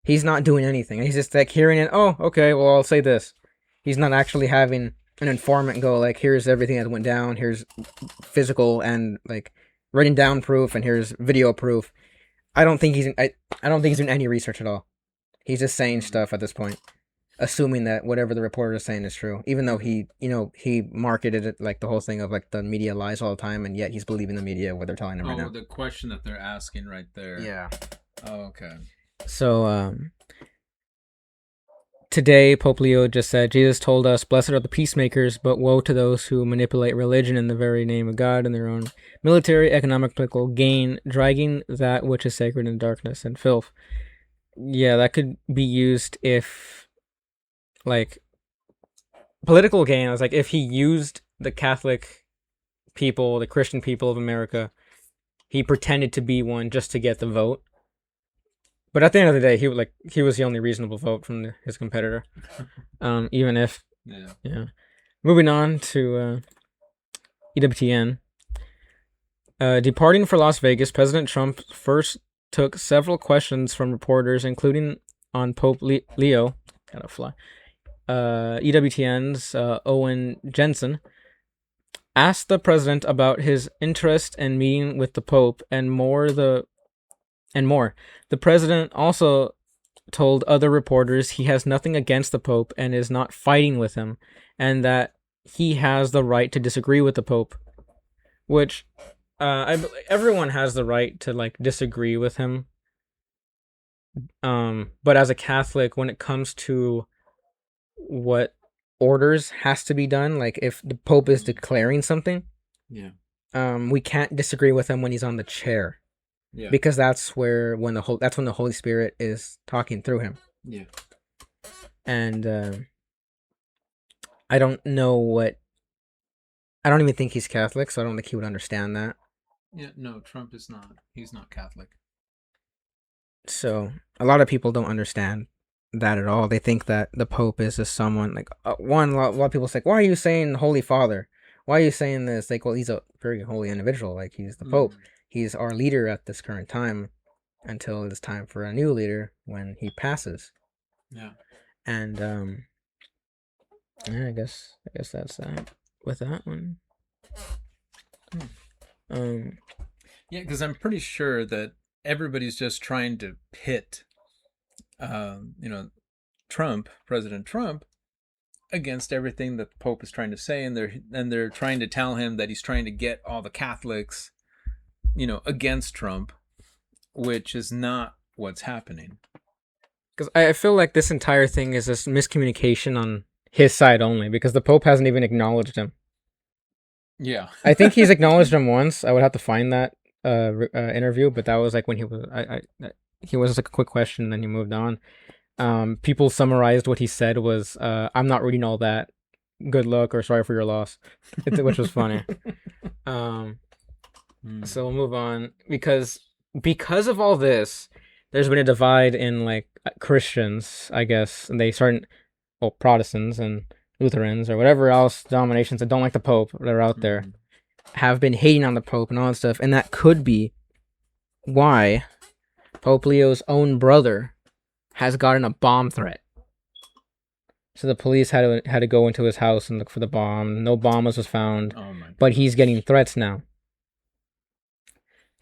He's not doing anything. He's just, hearing it, oh, okay, well, I'll say this. He's not actually having an informant go, here's everything that went down, here's physical and, written down proof, and here's video proof. I don't think he's doing any research at all. He's just saying stuff at this point, assuming that whatever the reporter is saying is true, even though he marketed it the whole thing of the media lies all the time, and yet he's believing the media what they're telling him right now. Oh, the question that they're asking right there. Yeah. Oh, okay. So today Pope Leo just said, Jesus told us, blessed are the peacemakers, but woe to those who manipulate religion in the very name of God in their own military, economic, political gain, dragging that which is sacred in darkness and filth. Yeah, that could be used if political gain. I was like, if he used the Catholic people, the Christian people of America, he pretended to be one just to get the vote. But at the end of the day, he was the only reasonable vote from his competitor. Even if yeah. Moving on to EWTN. Departing for Las Vegas, President Trump first took several questions from reporters, including on Pope Leo. Gotta fly. EWTN's Owen Jensen asked the president about his interest in meeting with the Pope and more. The president also told other reporters he has nothing against the Pope and is not fighting with him, and that he has the right to disagree with the Pope, which everyone has the right to like disagree with him. But as a Catholic, when it comes to what orders has to be done, like if the Pope is declaring something, we can't disagree with him when he's on the chair. Yeah. Because that's when the Holy Spirit is talking through him. Yeah. And I don't even think he's Catholic, so I don't think he would understand that. Yeah, no, Trump is not. He's not Catholic. So a lot of people don't understand that at all. They think that the Pope is just someone like a lot of people say, "Why are you saying Holy Father? Why are you saying this?" Like, well, he's a very holy individual. Like, he's the Pope. He's our leader at this current time until it's time for a new leader when he passes. Yeah. And yeah, I guess that's that with that one. Yeah, because I'm pretty sure that everybody's just trying to pit, President Trump, against everything that the Pope is trying to say, and they're trying to tell him that he's trying to get all the Catholics, against Trump, which is not what's happening. Because I feel like this entire thing is this miscommunication on his side only, because the Pope hasn't even acknowledged him. Yeah. I think he's acknowledged him once. I would have to find that interview, but that was like when he was he was like a quick question, and then he moved on. People summarized what he said was, "I'm not reading all that. Good luck or sorry for your loss," which was funny. So we'll move on because of all this, there's been a divide in like Christians, I guess, and they started, Protestants and Lutherans or whatever else denominations that don't like the Pope that are out there have been hating on the Pope and all that stuff, and that could be why Pope Leo's own brother has gotten a bomb threat. So the police had to go into his house and look for the bomb. No bomb was found, but he's getting threats now.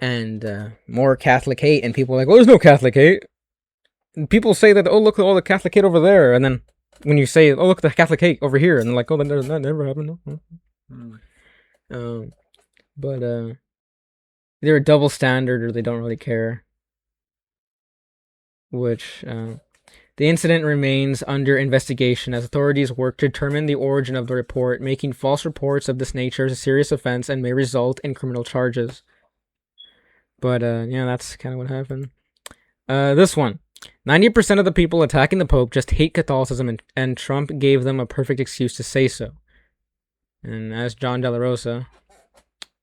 And more Catholic hate, and people are like, "Oh, there's no Catholic hate." And people say that, "Oh, look at all the Catholic hate over there," and then when you say, "Oh, look at the Catholic hate over here," and they're like, "Oh, that never happened." No. But they're a double standard, or they don't really care. Which the incident remains under investigation as authorities work to determine the origin of the report. Making false reports of this nature is a serious offense and may result in criminal charges. But yeah, that's kind of what happened. This one. 90% of the people attacking the Pope just hate Catholicism, and Trump gave them a perfect excuse to say so. And as John De La Rosa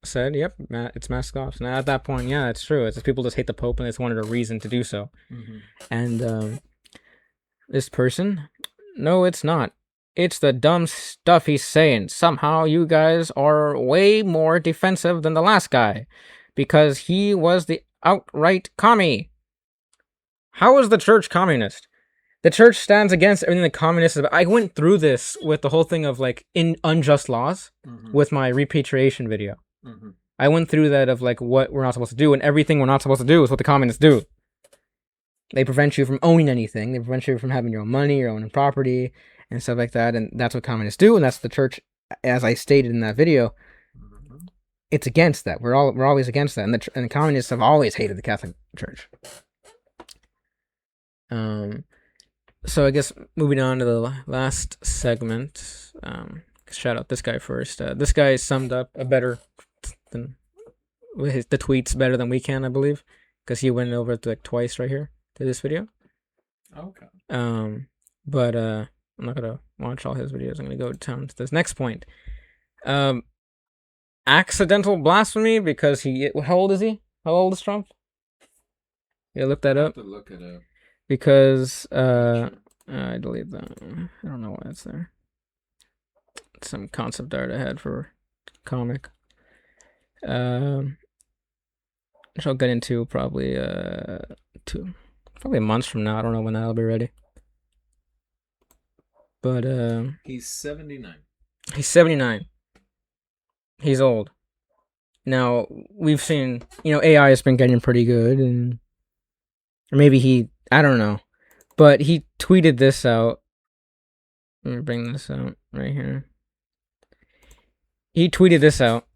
said, "Yep, it's mask off." And at that point, yeah, it's true. It's just people just hate the Pope, and they just wanted a reason to do so. And this person, no, it's not. It's the dumb stuff he's saying. Somehow you guys are way more defensive than the last guy, because he was the outright commie. How is the church communist? The church stands against everything the communists is about. I went through this with the whole thing of like in unjust laws with my repatriation video. I went through that of like what we're not supposed to do, and everything we're not supposed to do is what the communists do. They prevent you from owning anything. They prevent you from having your own money, your own property, and stuff like that. And that's what communists do, and that's the church, as I stated in that video. It's against that. We're always against that, and the communists have always hated the Catholic Church. So I guess moving on to the last segment. Shout out this guy first. This guy summed up the tweets better than we can, I believe, because he went over it like twice right here to this video. Okay. But I'm not gonna watch all his videos. I'm gonna go down to this next point. Accidental blasphemy because how old is he? How old is Trump? Yeah, look that up. To look it up. Because I delete that. I don't know why it's there. It's some concept art I had for comic. Which I'll get into probably months from now. I don't know when that'll be ready. But he's 79. He's 79. He's old. Now we've seen, AI has been getting pretty good, and or maybe I don't know, but he tweeted this out. Let me bring this out right here. He tweeted this out,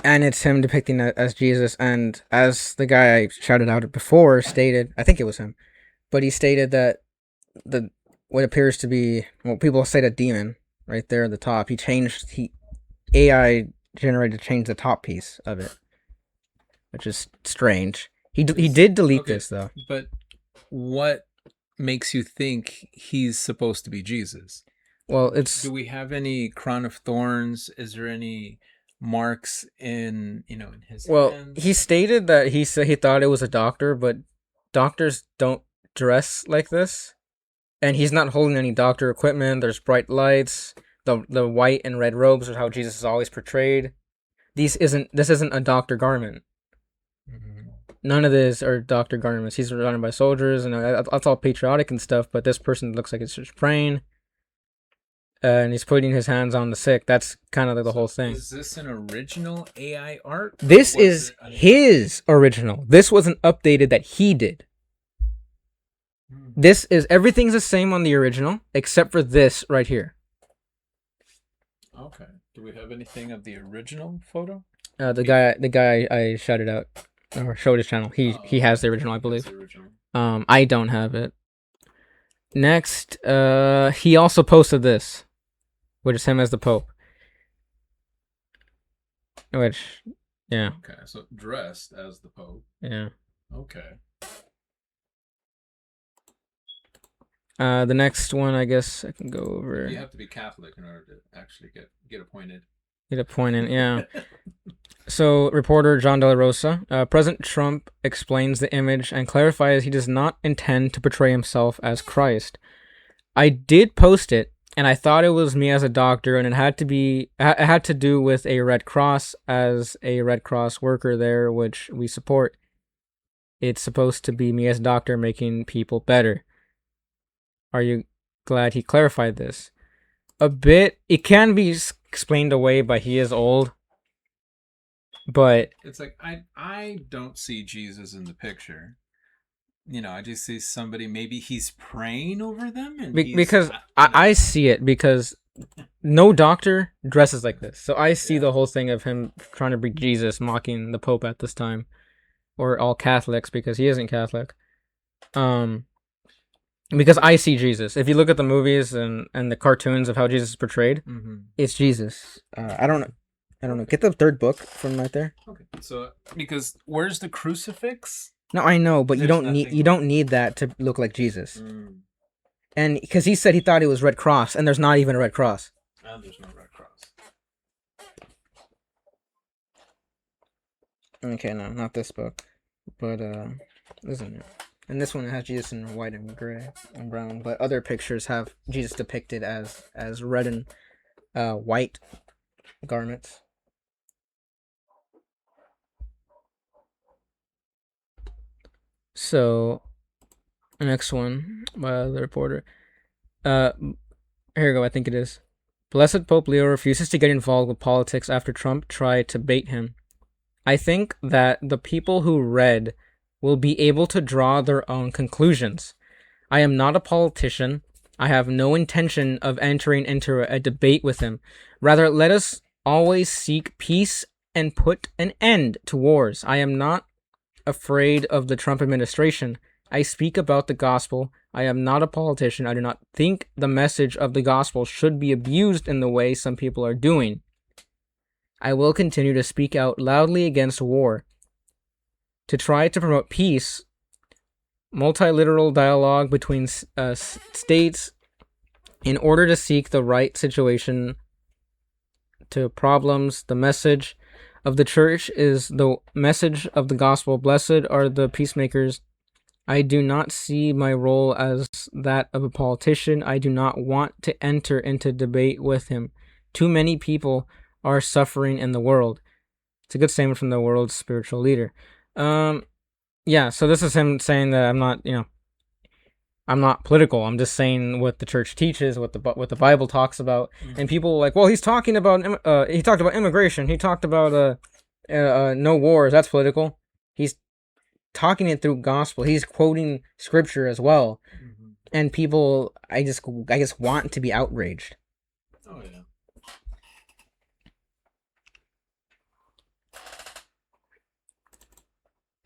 and it's him depicting it as Jesus, and as the guy I shouted out before stated, I think it was him, but he stated that what appears to be, well, people say that demon right there at the top, AI generated to change the top piece of it, which is strange. He did delete this though. But what makes you think he's supposed to be Jesus? Well, do we have any crown of thorns? Is there any marks in his hands? He stated that he said he thought it was a doctor, but doctors don't dress like this, and he's not holding any doctor equipment. There's bright lights. The white and red robes are how Jesus is always portrayed. This isn't a doctor garment. Mm-hmm. None of this are doctor garments. He's surrounded by soldiers, and that's all patriotic and stuff. But this person looks like it's just praying, and he's putting his hands on the sick. That's kind of like the whole thing. Is this an original AI art? This is his original. This wasn't updated that he did. This is everything's the same on the original except for this right here. Okay. Do we have anything of the original photo? The guy I shouted out or showed his channel. He has the original, I believe. I don't have it. Next, he also posted this, which is him as the Pope. Which, yeah. Okay, so dressed as the Pope. Yeah. Okay. The next one, I guess I can go over. You have to be Catholic in order to actually get appointed. Get appointed, yeah. So, reporter John De La Rosa, President Trump explains the image and clarifies he does not intend to portray himself as Christ. I did post it, and I thought it was me as a doctor, and it had to do with a Red Cross, as a Red Cross worker there, which we support. It's supposed to be me as a doctor making people better. Are you glad he clarified this? A bit. It can be explained away, but he is old. But it's like I don't see Jesus in the picture. I just see somebody. Maybe he's praying over them, and because I see it because no doctor dresses like this. So I see the whole thing of him trying to be Jesus, mocking the Pope at this time, or all Catholics because he isn't Catholic. Because I see Jesus. If you look at the movies and the cartoons of how Jesus is portrayed, it's Jesus. I don't know. Get the third book from right there. Okay. So because where's the crucifix? No, I know, but you don't need that to look like Jesus. And because he said he thought it was Red Cross, and there's not even a Red Cross. And there's no Red Cross. Okay, no, not this book, but isn't it? And this one has Jesus in white and gray and brown, but other pictures have Jesus depicted as red and white garments. So, the next one by the reporter. Here we go, I think it is. Blessed Pope Leo refuses to get involved with politics after Trump tried to bait him. I think that the people who read will be able to draw their own conclusions. I am not a politician. I have no intention of entering into a debate with him. Rather, let us always seek peace and put an end to wars. I am not afraid of the Trump administration. I speak about the gospel. I am not a politician. I do not think the message of the gospel should be abused in the way some people are doing. I will continue to speak out loudly against war, to try to promote peace multilateral dialogue between states in order to seek the right situation to problems. The message of the church is the message of the gospel. Blessed are the peacemakers. I do not see my role as that of a politician. I do not want to enter into debate with him. Too many people are suffering in the world. It's a good statement from the world's spiritual leader. Yeah, so this is him saying that I'm not political. I'm just saying what the church teaches, what the Bible talks about. And people are like, well, he talked about immigration. He talked about no wars. That's political. He's talking it through gospel. He's quoting scripture as well. And people, I just want to be outraged. Oh yeah.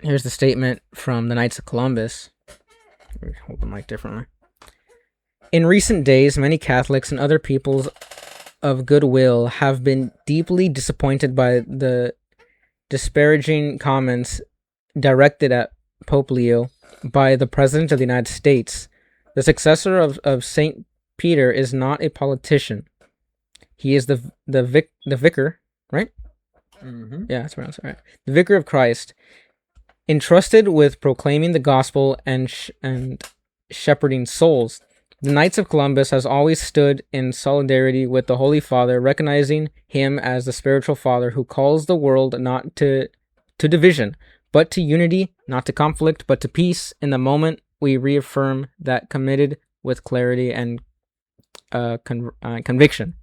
Here's the statement from the Knights of Columbus. Hold the mic differently. In recent days, many Catholics and other peoples of goodwill have been deeply disappointed by the disparaging comments directed at Pope Leo by the President of the United States. The successor of Saint Peter is not a politician. He is the vicar, right? Mm-hmm. Yeah, that's pronounced right. The vicar of Christ, entrusted with proclaiming the gospel and shepherding souls. The Knights of Columbus has always stood in solidarity with the Holy Father, recognizing him as the spiritual father who calls the world not to division, but to unity, not to conflict, but to peace. In the moment, we reaffirm that committed with clarity and conviction.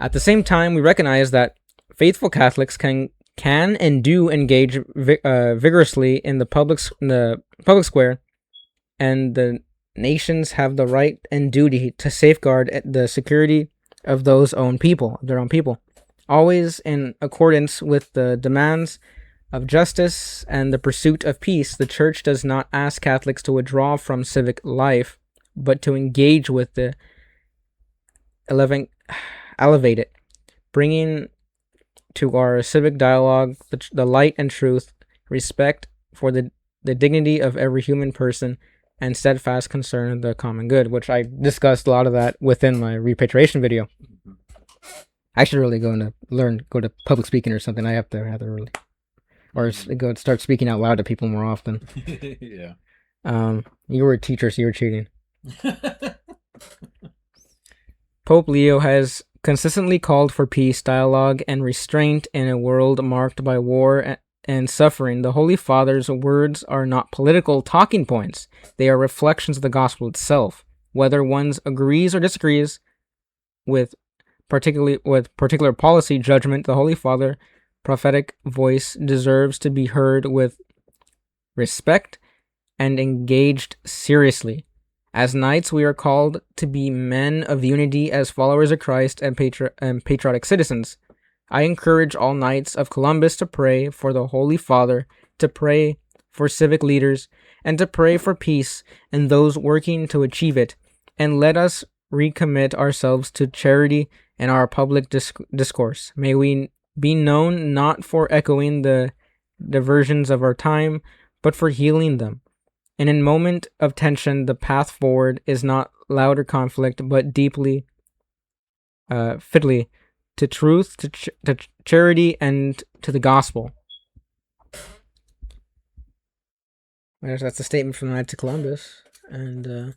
At the same time, we recognize that faithful Catholics can and do engage vigorously in the public square, and the nations have the right and duty to safeguard the security of their own people, always in accordance with the demands of justice and the pursuit of peace. The Church does not ask Catholics to withdraw from civic life, but to engage with the elevate it, bringing to our civic dialogue the light and truth, respect for the dignity of every human person, and steadfast concern of the common good, which I discussed a lot of that within my repatriation video. I should really go to public speaking or something. I have to really, or go start speaking out loud to people more often. Yeah. You were a teacher, so you were cheating. Pope Leo has consistently called for peace, dialogue, and restraint in a world marked by war and suffering. The Holy Father's words are not political talking points. They are reflections of the gospel itself. Whether one agrees or disagrees with particular policy judgment, the Holy Father's prophetic voice deserves to be heard with respect and engaged seriously. As knights, we are called to be men of unity as followers of Christ and patriotic citizens. I encourage all Knights of Columbus to pray for the Holy Father, to pray for civic leaders, and to pray for peace and those working to achieve it. And let us recommit ourselves to charity in our public discourse. May we be known not for echoing the diversions of our time, but for healing them. And in moment of tension, the path forward is not louder conflict, but deeply, fitly, to truth, to charity, and to the gospel. That's a statement from the Knights of Columbus, and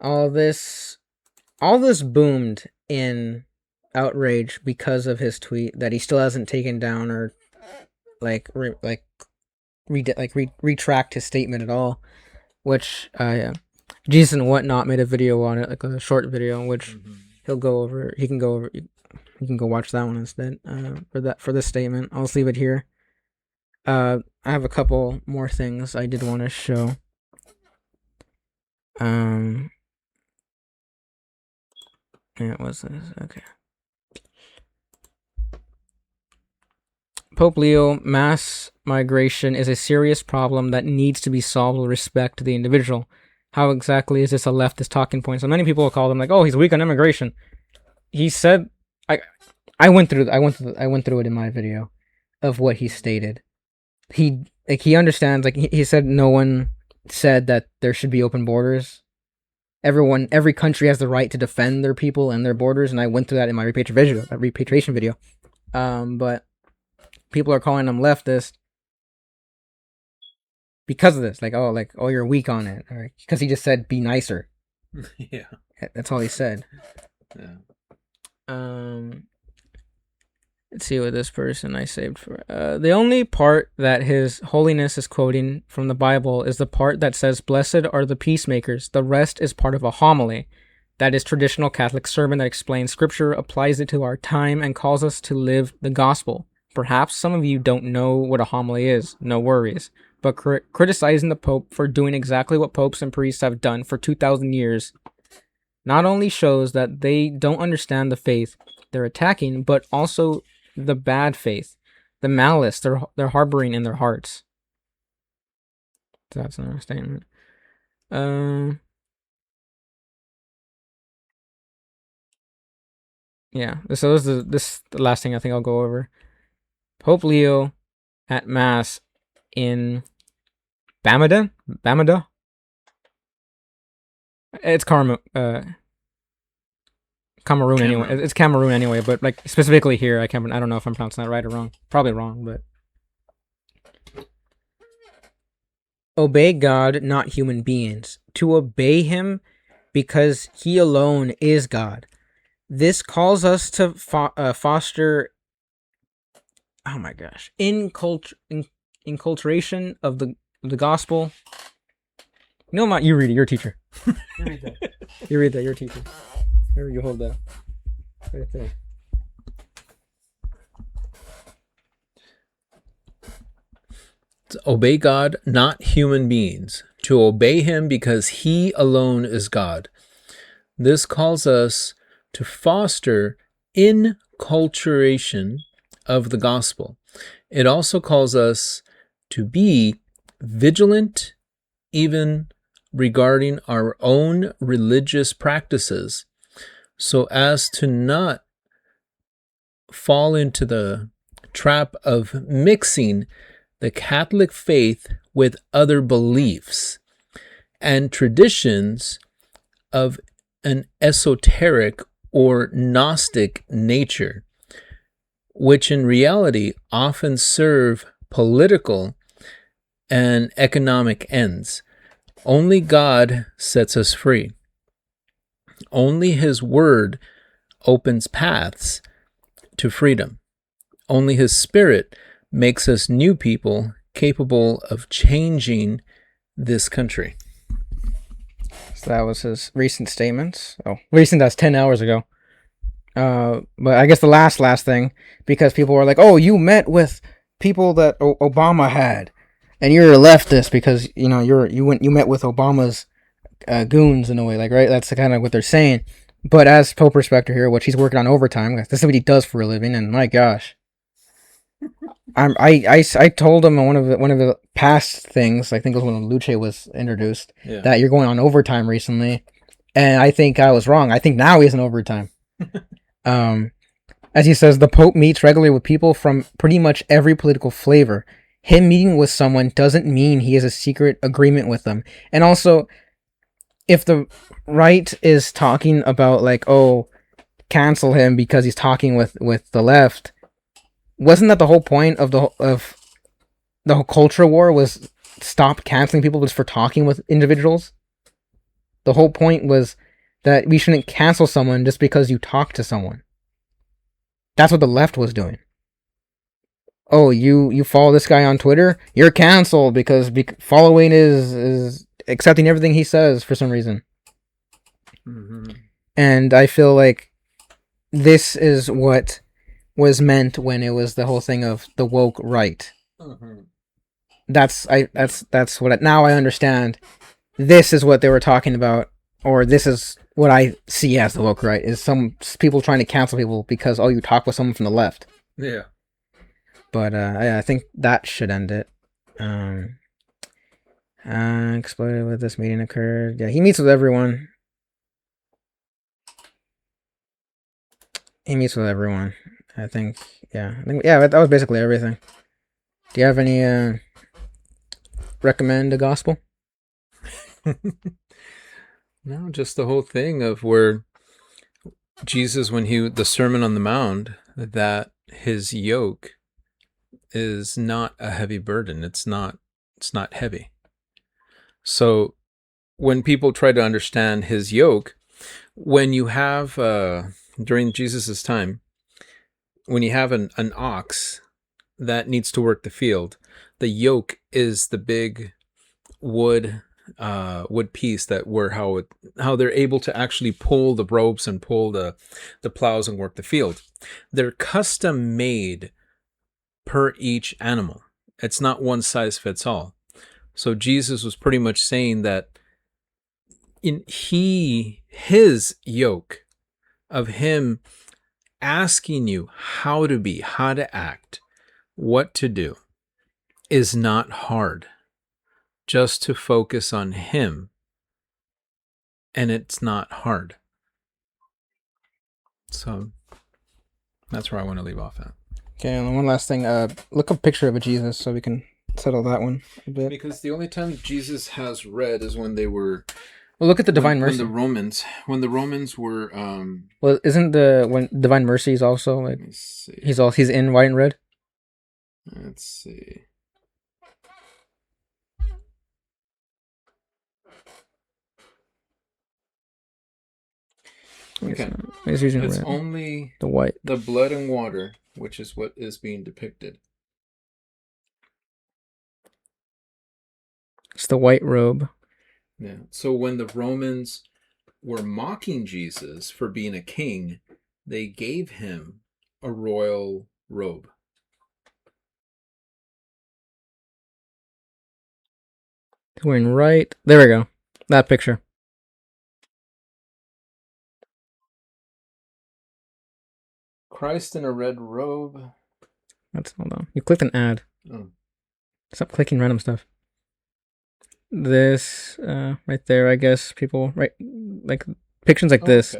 all this boomed in outrage because of his tweet that he still hasn't taken down or retract his statement at all. Which Jesus and Whatnot made a video on it, like a short video, which he'll go over. He can go watch that one instead. For this statement, I'll just leave it here. I have a couple more things I did want to show. Yeah, what's this? Okay. Pope Leo, mass migration is a serious problem that needs to be solved with respect to the individual. How exactly is this a leftist talking point? So many people will call them like, "Oh, he's weak on immigration." He said, I went through it in my video of what he stated. He understands, like he said, no one said that there should be open borders. Every country has the right to defend their people and their borders, and I went through that in my repatriation video. But people are calling him leftist because of this. Like, oh, you're weak on it, because he just said be nicer. Yeah, that's all he said. Yeah. Let's see what this person I saved for. The only part that His Holiness is quoting from the Bible is the part that says, "Blessed are the peacemakers." The rest is part of a homily. That is traditional Catholic sermon that explains Scripture, applies it to our time, and calls us to live the gospel. Perhaps some of you don't know what a homily is. No worries. But criticizing the Pope for doing exactly what popes and priests have done for 2,000 years not only shows that they don't understand the faith they're attacking, but also the bad faith, the malice they're harboring in their hearts. That's another statement. Yeah. So this is the last thing I think I'll go over. Pope Leo at Mass in Bamada. It's Cameroon anyway. It's Cameroon anyway, but like specifically here, I don't know if I'm pronouncing that right or wrong. Probably wrong, but obey God, not human beings. To obey Him because He alone is God. This calls us to foster. Oh my gosh! Inculturation of the gospel. No, not you read it. You're a teacher. You read that. You read that. You're a teacher. Here, you hold that. Right there. To obey God, not human beings. To obey Him because He alone is God. This calls us to foster inculturation of the gospel. It also calls us to be vigilant, even regarding our own religious practices, so as to not fall into the trap of mixing the Catholic faith with other beliefs and traditions of an esoteric or Gnostic nature, which in reality often serve political and economic ends. Only God sets us free. Only His Word opens paths to freedom. Only His Spirit makes us new people capable of changing this country. So that was his recent statements. Oh, recent, that's 10 hours ago. But I guess the last thing, because people were like, "Oh, you met with people that Obama had, and you're a leftist because you met with Obama's goons in a way, like, right?" That's kind of what they're saying. But as Pope Respector here, which he's working on overtime, this is what he does for a living, and my gosh, I told him on one of the past things, I think it was when Luce was introduced, that you're going on overtime recently, and I think I was wrong. I think now he's in overtime. As he says, the Pope meets regularly with people from pretty much every political flavor. Him meeting with someone doesn't mean he has a secret agreement with them. And also, if the right is talking about like, oh, cancel him because he's talking with the left, wasn't that the whole point of the whole culture war, was stop canceling people just for talking with individuals? The whole point was that we shouldn't cancel someone just because you talk to someone. That's what the left was doing. Oh, you follow this guy on Twitter, you're canceled because following is accepting everything he says for some reason. Mm-hmm. And I feel like this is what was meant when it was the whole thing of the woke right. Mm-hmm. That's what now I understand. This is what they were talking about, or this is what I see as the woke right, is some people trying to cancel people because, oh, you talk with someone from the left. Yeah. But I think that should end it. Exploded with this meeting occurred. Yeah, he meets with everyone. I think that was basically everything. Do you have any recommend a gospel? No, just the whole thing of where Jesus, when the Sermon on the Mount, that his yoke is not a heavy burden. It's not heavy. So when people try to understand his yoke, when you have during Jesus's time, when you have an ox that needs to work the field, the yoke is the big wood piece that how they're able to actually pull the ropes and pull the plows and work the field. They're custom made per each animal. It's not one size fits all. So Jesus was pretty much saying that his yoke of him asking you how to be, how to act, what to do is not hard. Just to focus on him, and it's not hard. So that's where I want to leave off at. Okay, and one last thing. Look up a picture of a Jesus so we can settle that one a bit. Because the only time Jesus has red is when they were. Well, look at the Divine Mercy. When the Romans were. Well, isn't when Divine Mercy is also like? Let's see. He's in white and red. Let's see. Okay. It's only the white, the blood and water, which is what is being depicted. It's the white robe. Yeah. So when the Romans were mocking Jesus for being a king, they gave him a royal robe. He's wearing right. There we go. That picture. Christ in a red robe. Hold on. You clicked an ad. Oh. Stop clicking random stuff. This right there, I guess people like pictures like this.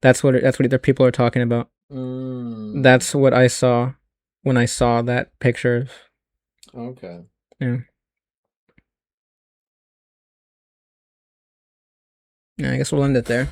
That's what other people are talking about. That's what I saw when I saw that picture. Okay. Yeah. Yeah, I guess we'll end it there.